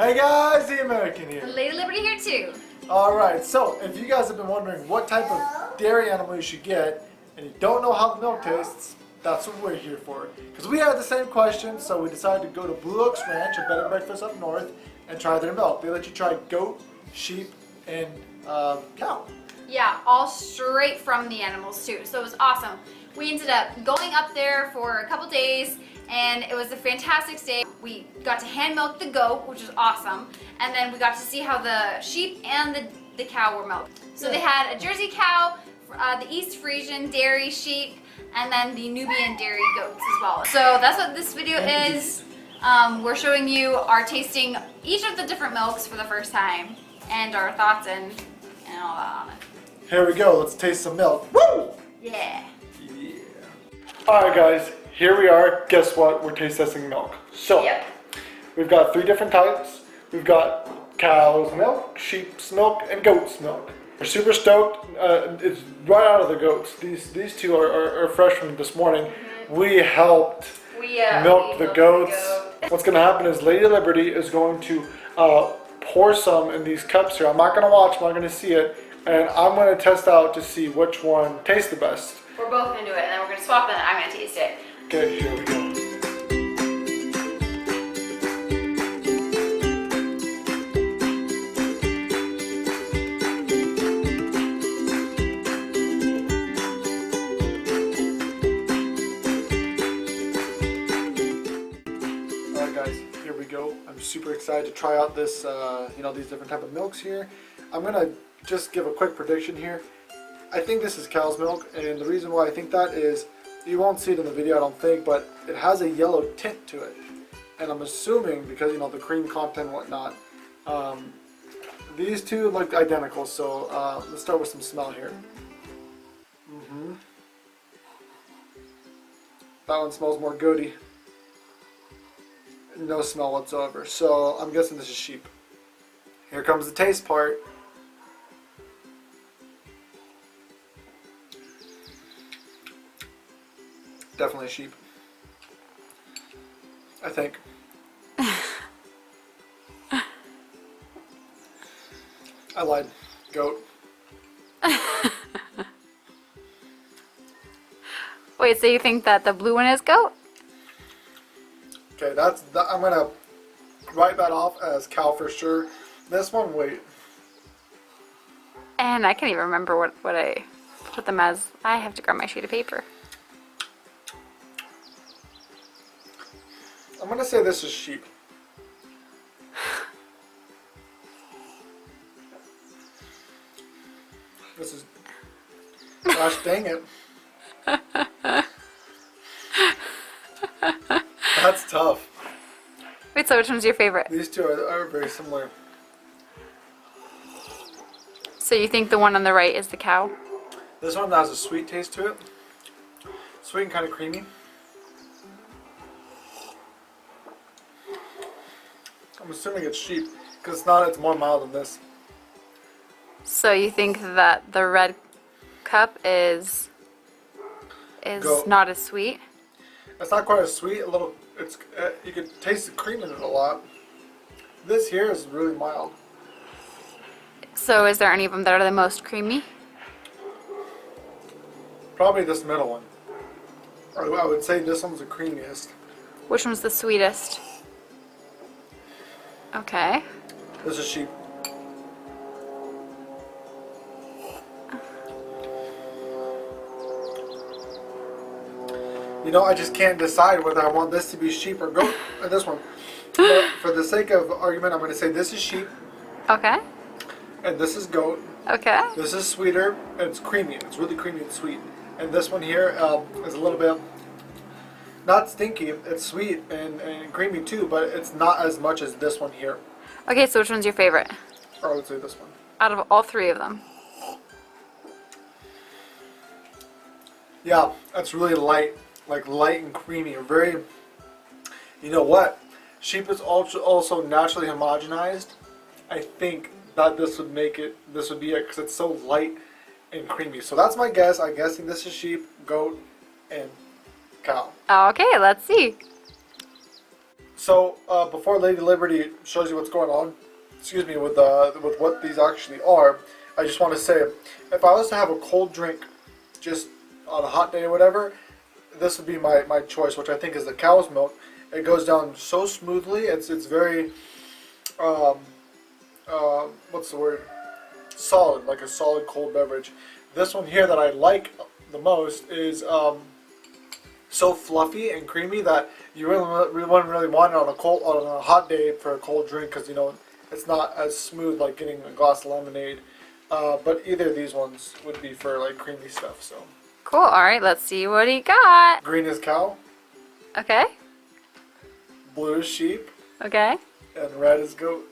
Hey guys, the American here. Lady Liberty here too. Alright, so if you guys have been wondering what type of dairy animal you should get and you don't know how the milk tastes, that's what we're here for. Because we had the same question, so we decided to go to Blue Oaks Ranch, a bed and breakfast up north, and try their milk. They let you try goat, sheep, and cow. Yeah, all straight from the animals too. So it was awesome. We ended up going up there for a couple days and it was a fantastic stay. We got to hand milk the goat, which was awesome. And then we got to see how the sheep and the cow were milked. So they had a Jersey cow, the East Friesan dairy sheep, and then the Nubian dairy goats as well. So that's what this video is. We're showing you our tasting each of the different milks for the first time and our thoughts and all that on it. Here we go, let's taste some milk. Woo! Yeah. Yeah. Alright guys, here we are. Guess what? We're taste testing milk. So, we've got 3 different types. We've got cow's milk, sheep's milk, and goat's milk. We're super stoked. It's right out of the goats. These two are fresh from this morning. We helped milk the goats. What's going to happen is Lady Liberty is going to pour some in these cups here. I'm not going to watch, I'm not going to see it. And I'm going to test out to see which one tastes the best. We're both going to do it and then we're going to swap it and I'm going to taste it. Okay, here we go. Alright guys, here we go. I'm super excited to try out this, these different type of milks here. I'm going to just give a quick prediction here. I think this is cow's milk, and the reason why I think that is, you won't see it in the video I don't think, but it has a yellow tint to it. And I'm assuming, because the cream content and whatnot, these two look identical, so let's start with some smell here. That one smells more goaty. No smell whatsoever, so I'm guessing this is sheep. Here comes the taste part. Definitely sheep. I think. I lied. Goat. Wait, so you think that the blue one is goat? Okay, I'm gonna write that off as cow for sure. This one, wait. And I can't even remember what I put them as. I have to grab my sheet of paper. I'm gonna say this is sheep. This is. Gosh dang it. That's tough. Wait, so which one's your favorite? These two are very similar. So you think the one on the right is the cow? This one has a sweet taste to it. Sweet and kind of creamy. I'm assuming it's sheep, because it's more mild than this. So you think that the red cup is Goat. not as sweet? It's not quite as sweet. You can taste the cream in it a lot. This here is really mild. So is there any of them that are the most creamy? Probably this middle one. Or I would say this one's the creamiest. Which one's the sweetest? Okay. This is sheep. I just can't decide whether I want this to be sheep or goat, or this one. But for the sake of argument, I'm going to say this is sheep. Okay. And this is goat. Okay. This is sweeter, and it's creamy. It's really creamy and sweet. And this one here is a little bit, not stinky, it's sweet and creamy too, but it's not as much as this one here. Okay, so which one's your favorite? Or I would say this one. Out of all 3 of them? Yeah, that's really light. Like light and creamy. Very, you know what? Sheep is also naturally homogenized. I think that this would be it because it's so light and creamy. So that's my guess. I'm guessing this is sheep, goat, and cow. Okay, let's see. So before Lady Liberty shows you what's going on, excuse me, with what these actually are, I just want to say, if I was to have a cold drink, just on a hot day or whatever, this would be my choice, which I think is the cow's milk. It goes down so smoothly. It's very what's the word? Solid, like a solid cold beverage. This one here that I like the most is so fluffy and creamy that you really wouldn't really want it on a hot day for a cold drink, because you know it's not as smooth like getting a glass of lemonade. But either of these ones would be for like creamy stuff. So Cool. All right, let's see what he got. green is cow, Okay. blue is sheep, Okay. and red is goat.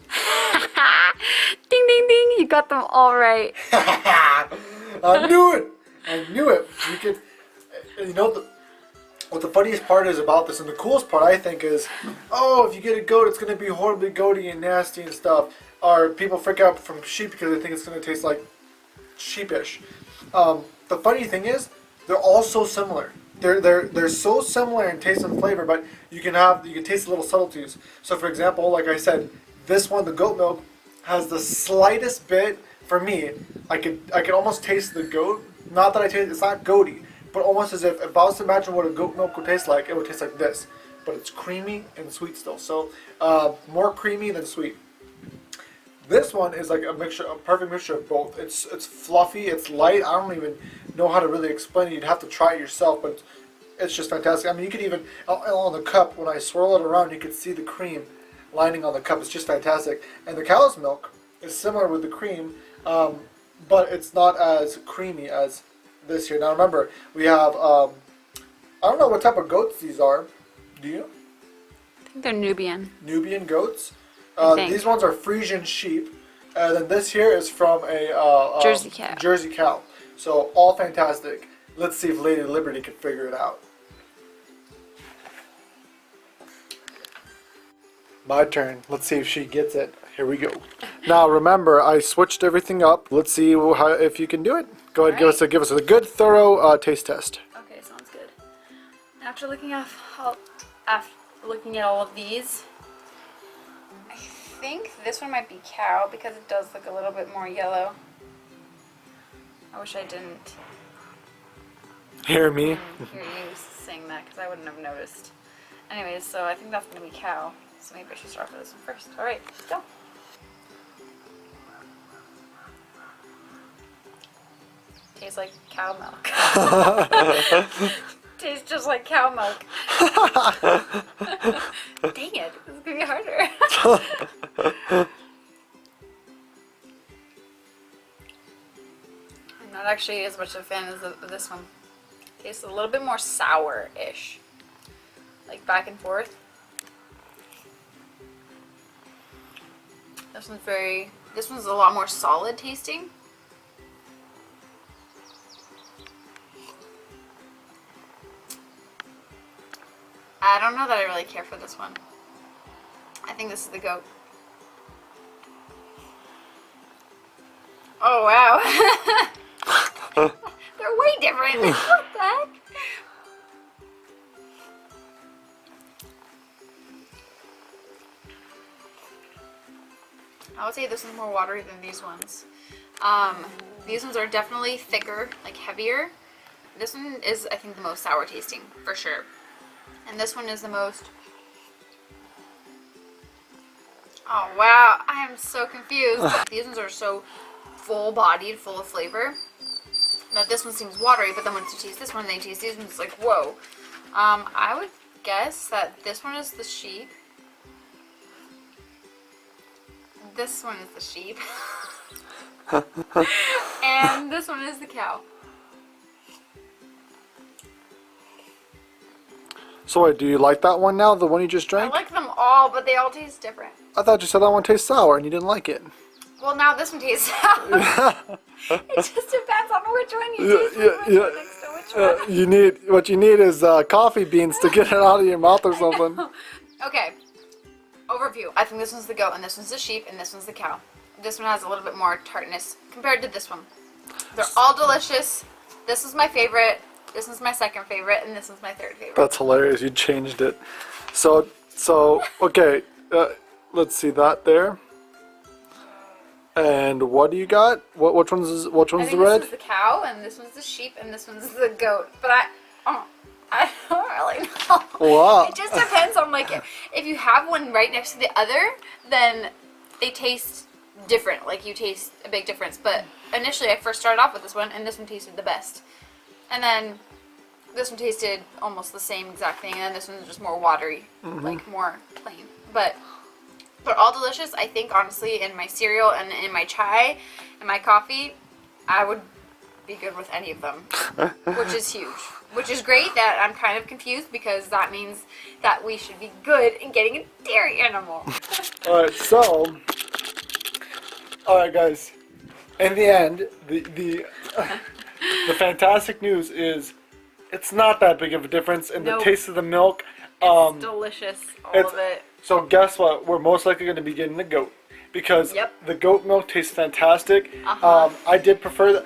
Ding, ding, ding. You got them all right. I knew it. I knew it. You could, you know, what the funniest part is about this, and the coolest part I think is, oh, if you get a goat, it's gonna be horribly goaty and nasty and stuff. Or people freak out from sheep because they think it's gonna taste like sheepish. The funny thing is, they're all so similar. They're so similar in taste and flavor, but you can taste the little subtleties. So for example, like I said, this one, the goat milk, has the slightest bit, for me, I could almost taste the goat. Not that it's not goaty, but almost as if I was to imagine what a goat milk would taste like, it would taste like this. But it's creamy and sweet still. So more creamy than sweet. This one is like a perfect mixture of both. It's fluffy, it's light. I don't even know how to really explain it. You'd have to try it yourself, but it's just fantastic. I mean, you could even, on the cup, when I swirl it around, you could see the cream lining on the cup. It's just fantastic. And the cow's milk is similar with the cream, but it's not as creamy as this here. Now remember, we have, I don't know what type of goats these are. Do you? I think they're Nubian. Nubian goats. think. These ones are Friesan sheep, and then this here is from a Jersey cow. Jersey cow. So all fantastic. Let's see if Lady Liberty can figure it out. My turn. Let's see if she gets it. Here we go. Now remember, I switched everything up. Let's see if you can do it. Go ahead, give us a good, thorough taste test. Okay, sounds good. After looking at all of these, I think this one might be cow because it does look a little bit more yellow. I wish I didn't Hear me? hear you saying that because I wouldn't have noticed. Anyways, so I think that's going to be cow. So maybe I should start with this one first. Alright, go. Tastes like cow milk. Tastes just like cow milk. Dang it, this is going to be harder. I'm not actually as much of a fan as this one. Tastes a little bit more sour-ish. Like back and forth. This one's a lot more solid tasting. I don't know that I really care for this one. I think this is the goat. Oh wow. They're way different. What the heck? I would say this is more watery than these ones. These ones are definitely thicker, like heavier. This one is, I think, the most sour tasting, for sure. And this one is the most... Oh, wow. I am so confused. These ones are so full-bodied, full of flavor. Now, this one seems watery, but then once you taste this one, then you taste these ones, it's like, whoa. I would guess that this one is the sheep. This one is the sheep. And this one is the cow. So wait, do you like that one now, the one you just drank? I like them all, but they all taste different. I thought you said that one tastes sour and you didn't like it. Well, now this one tastes sour. It just depends on which one you taste. Which one. What you need is coffee beans to get it out of your mouth or something. Okay. Overview. I think this one's the goat, and this one's the sheep, and this one's the cow. This one has a little bit more tartness compared to this one. They're all delicious. This is my favorite. This one's my second favorite, and this one's my third favorite. That's hilarious. You changed it. So So, okay, let's see that there. And what do you got? Which one's the red? This is the cow, and this one's the sheep, and this one's the goat. But I don't really know. Wow. It just depends on like if you have one right next to the other, then they taste different. Like you taste a big difference. But initially, I first started off with this one, and this one tasted the best. And then this one tasted almost the same exact thing, and then this one's just more watery, like more plain. But they're all delicious. I think honestly, in my cereal and in my chai and my coffee, I would be good with any of them, which is huge. Which is great that I'm kind of confused because that means that we should be good in getting a dairy animal. Alright guys, in the end, the fantastic news is it's not that big of a difference in the taste of the milk. It's delicious, all of it. So guess what? We're most likely going to be getting the goat because the goat milk tastes fantastic. I did prefer that.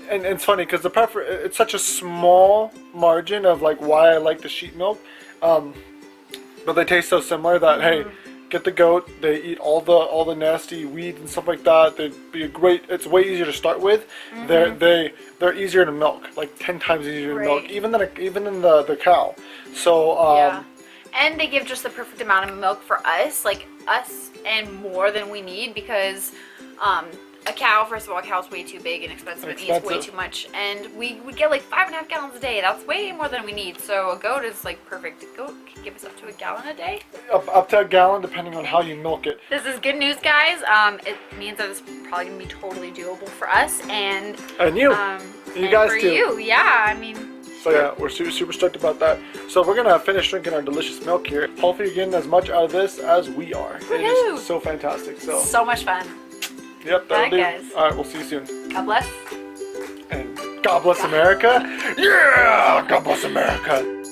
And it's funny because it's such a small margin of like why I like the sheep milk, but they taste so similar that hey, get the goat. They eat all the nasty weeds and stuff like that. They'd be a great. It's way easier to start with. They're easier to milk, like 10 times easier to milk, even than the cow. So and they give just the perfect amount of milk for us, and more than we need because a cow, first of all, a cow's way too big and expensive. It eats way too much. And we get like 5.5 gallons a day. That's way more than we need. So a goat is like perfect. A goat can give us up to a gallon a day. Up to a gallon depending on how you milk it. This is good news, guys. It means that it's probably going to be totally doable for us. And you. You guys for too. you, yeah. I mean... So yeah, we're super stoked about that. So we're gonna finish drinking our delicious milk here. Hopefully you're getting as much out of this as we are. It is so fantastic. So much fun. Yep, that'll do. Guys. All right, we'll see you soon. God bless. And God bless America. Yeah, God bless America.